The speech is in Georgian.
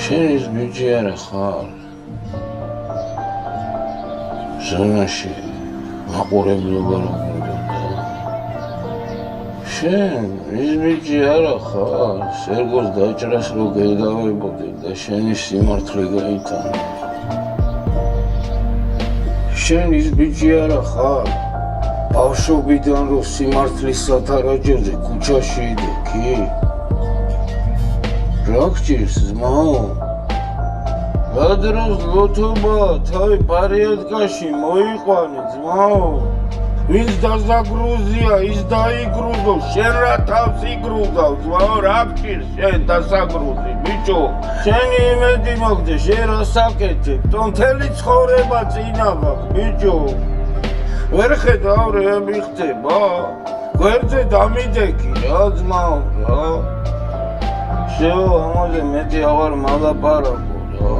შენ ის ბიჭი არა ხარ ზონაში მაყურებლობა რა გინდოდა შენ ის ბიჭი არა ხარ სერგოს დაჭრას რო გეღავებოდი და შენი სიმართლე გაიტანა შენ ის ბიჭი არა ხარ ბავშვობიდან რო სიმართლის სათარაჯოზე ქუჩაში იდექი რა გჭირს ძმაო რა დროს ლოთობა თავი პარიატკაში მოიყვანე ძმაო ვინც დასაგრუზია ის დაიგრუზო შენ რა თავს იგრუზავ ძმაო რა გჭირს შენ დასაგრუზი ბიჭო შენი იმედი მოგდე შენ რა საკეთებ თო მთელი ცხოვრება წინა მაქვს ბიჭო ვერ ხედავ რა მიხდება გვერდზე დამიდექი რა ძმაო რა შეო ამაზე მეტი აღარ მალაპარაკო რა